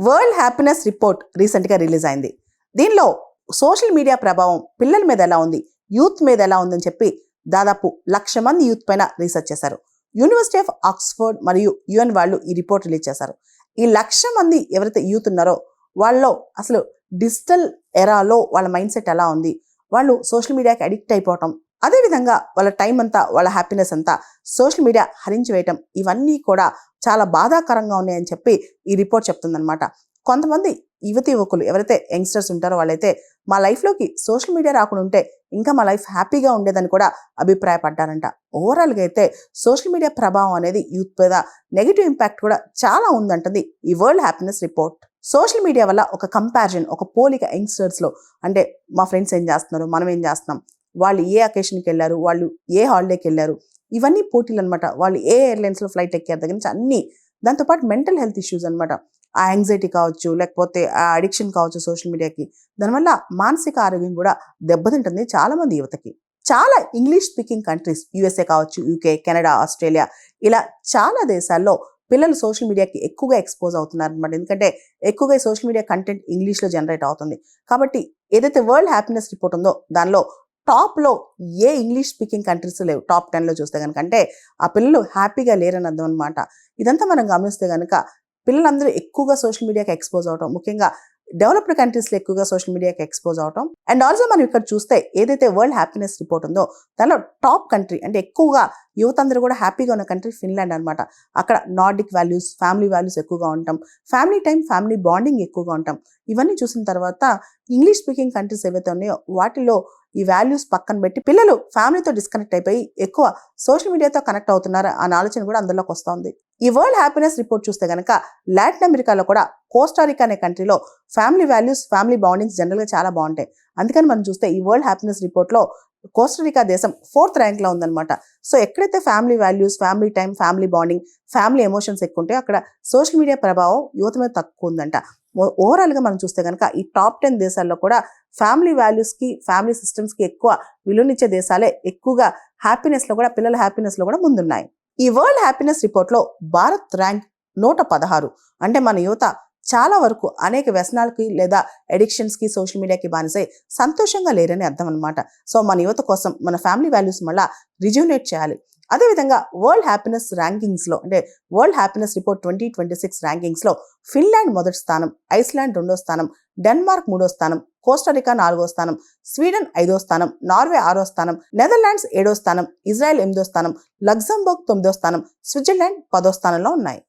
World happiness report రీసెంట్గా release అయింది. దీనిలో సోషల్ మీడియా ప్రభావం పిల్లల మీద ఎలా ఉంది, యూత్ మీద ఎలా ఉందని చెప్పి దాదాపు 1,00,000 మంది యూత్ పైన రీసెర్చ్ చేశారు. యూనివర్సిటీ ఆఫ్ ఆక్స్ఫర్డ్ మరియు యుఎన్ వాళ్ళు ఈ రిపోర్ట్ రిలీజ్ చేశారు. ఈ 1,00,000 మంది ఎవరైతే యూత్ ఉన్నారో వాళ్ళలో అసలు డిజిటల్ ఎరాలో వాళ్ళ మైండ్ సెట్ ఎలా ఉంది, వాళ్ళు సోషల్ మీడియాకి అడిక్ట్ అయిపోవటం, అదేవిధంగా వాళ్ళ టైం అంతా, వాళ్ళ హ్యాపీనెస్ అంతా సోషల్ మీడియా హరించి వేయటం, ఇవన్నీ కూడా చాలా బాధాకరంగా ఉన్నాయని చెప్పి ఈ రిపోర్ట్ చెప్తుందన్నమాట. కొంతమంది యువకులు ఎవరైతే యంగ్స్టర్స్ ఉంటారో వాళ్ళైతే మా లైఫ్లోకి సోషల్ మీడియా రాకుండా ఉంటే ఇంకా మా లైఫ్ హ్యాపీగా ఉండేదని కూడా అభిప్రాయపడ్డారంట. ఓవరాల్గా అయితే సోషల్ మీడియా ప్రభావం అనేది యూత్ మీద నెగిటివ్ ఇంపాక్ట్ కూడా చాలా ఉందంటుంది ఈ world happiness report. Social media వల్ల ఒక కంపారిజన్, ఒక పోలిక యంగ్స్టర్స్లో, అంటే మా ఫ్రెండ్స్ ఏం చేస్తున్నారు, మనం ఏం చేస్తున్నాం, వాళ్ళు ఏ అకేషన్కి వెళ్ళారు, వాళ్ళు ఏ హాలిడేకి వెళ్ళారు, ఇవన్నీ పోటీలు అనమాట. వాళ్ళు ఏ ఎయిర్లైన్స్లో ఫ్లైట్ ఎక్కారు దగ్గర నుంచి అన్నీ. దాంతోపాటు మెంటల్ హెల్త్ ఇష్యూస్ అనమాట. ఆ యాంగ్జైటీ కావచ్చు, లేకపోతే ఆ అడిక్షన్ కావచ్చు సోషల్ మీడియాకి, దానివల్ల మానసిక ఆరోగ్యం కూడా దెబ్బతింటుంది చాలామంది యువతకి. చాలా ఇంగ్లీష్ స్పీకింగ్ కంట్రీస్, యూఎస్ఏ కావచ్చు, యూకే, కెనడా, ఆస్ట్రేలియా, ఇలా చాలా దేశాల్లో పిల్లలు సోషల్ మీడియాకి ఎక్కువగా ఎక్స్పోజ్ అవుతున్నారు అనమాట. ఎందుకంటే ఎక్కువగా సోషల్ మీడియా కంటెంట్ ఇంగ్లీష్లో జనరేట్ అవుతుంది. కాబట్టి ఏదైతే వరల్డ్ హ్యాపీనెస్ రిపోర్ట్ ఉందో దానిలో టాప్లో ఏ ఇంగ్లీష్ స్పీకింగ్ కంట్రీస్ లేవు. టాప్ 10లో చూస్తే కనుక, అంటే ఆ పిల్లలు హ్యాపీగా లేరని అర్థం అనమాట. ఇదంతా మనం గమనిస్తే కనుక పిల్లలందరూ ఎక్కువగా సోషల్ మీడియాకి ఎక్స్పోజ్ అవటం, ముఖ్యంగా డెవలప్డ్ కంట్రీస్లో ఎక్కువగా సోషల్ మీడియాకి ఎక్స్పోజ్ అవటం. అండ్ ఆల్సో మనం ఇక్కడ చూస్తే ఏదైతే వరల్డ్ హ్యాపీనెస్ రిపోర్ట్ ఉందో దానిలో టాప్ కంట్రీ, అంటే ఎక్కువగా యువత అందరూ కూడా హ్యాపీగా ఉన్న కంట్రీ ఫిన్లాండ్ అనమాట. అక్కడ నార్డిక్ వాల్యూస్, ఫ్యామిలీ వాల్యూస్ ఎక్కువగా ఉంటాం, ఫ్యామిలీ టైం, ఫ్యామిలీ బాండింగ్ ఎక్కువగా ఉంటాం. ఇవన్నీ చూసిన తర్వాత ఇంగ్లీష్ స్పీకింగ్ కంట్రీస్ ఏవైతే ఉన్నాయో వాటిలో ఈ వాల్యూస్ పక్కన పెట్టి పిల్లలు ఫ్యామిలీతో డిస్కనెక్ట్ అయిపోయి ఎక్కువ సోషల్ మీడియాతో కనెక్ట్ అవుతున్నారు అనే ఆలోచన కూడా అందులోకి వస్తుంది. ఈ వరల్డ్ హ్యాపీనెస్ రిపోర్ట్ చూస్తే కనుక లాటిన్ అమెరికాలో కూడా కోస్టారికా అనే కంట్రీలో ఫ్యామిలీ వాల్యూస్, ఫ్యామిలీ బాండింగ్స్ జనరల్గా చాలా బాగుంటాయి. అందుకని మనం చూస్తే ఈ వరల్డ్ హ్యాపీనెస్ రిపోర్ట్లో కోస్టారికా దేశం 4th ర్యాంక్లో ఉందన్నమాట. సో ఎక్కడైతే family values, family time, family bonding, family emotions ఎక్కువ ఉంటాయో అక్కడ సోషల్ మీడియా ప్రభావం యువత మీద తక్కువ ఉందంట. ఓవరాల్గా మనం చూస్తే కనుక ఈ టాప్ 10 దేశాల్లో కూడా ఫ్యామిలీ వాల్యూస్కి, ఫ్యామిలీ సిస్టమ్స్కి ఎక్కువ విలువనిచ్చే దేశాలే ఎక్కువగా హ్యాపీనెస్లో కూడా, పిల్లల హ్యాపీనెస్లో కూడా ముందున్నాయి. ఈ వరల్డ్ హ్యాపీనెస్ రిపోర్ట్లో భారత్ ర్యాంక్ 116. అంటే మన యువత చాలా వరకు అనేక వ్యసనాలకి లేదా అడిక్షన్స్కి, సోషల్ మీడియాకి బానిసై సంతోషంగా లేరని అర్థం అనమాట. సో మన యువత కోసం మన ఫ్యామిలీ వాల్యూస్ మళ్ళీ రిజ్యూనేట్ చేయాలి. అదేవిధంగా వరల్డ్ హ్యాపీనెస్ ర్యాంకింగ్స్లో, అంటే వరల్డ్ హ్యాపీనెస్ రిపోర్ట్ 2026 ర్యాంకింగ్స్లో ఫిన్లాండ్ మొదటి స్థానం, ఐస్లాండ్ 2వ స్థానం, డెన్మార్క్ 3వ స్థానం, కోస్టారికా 4వ స్థానం, స్వీడన్ 5వ స్థానం, నార్వే 6వ స్థానం, నెదర్లాండ్స్ 7వ స్థానం, ఇజ్రాయెల్ 8వ స్థానం, లగ్జంబర్గ్ 9వ స్థానం, స్విట్జర్లాండ్ 10వ స్థానంలో ఉన్నాయి.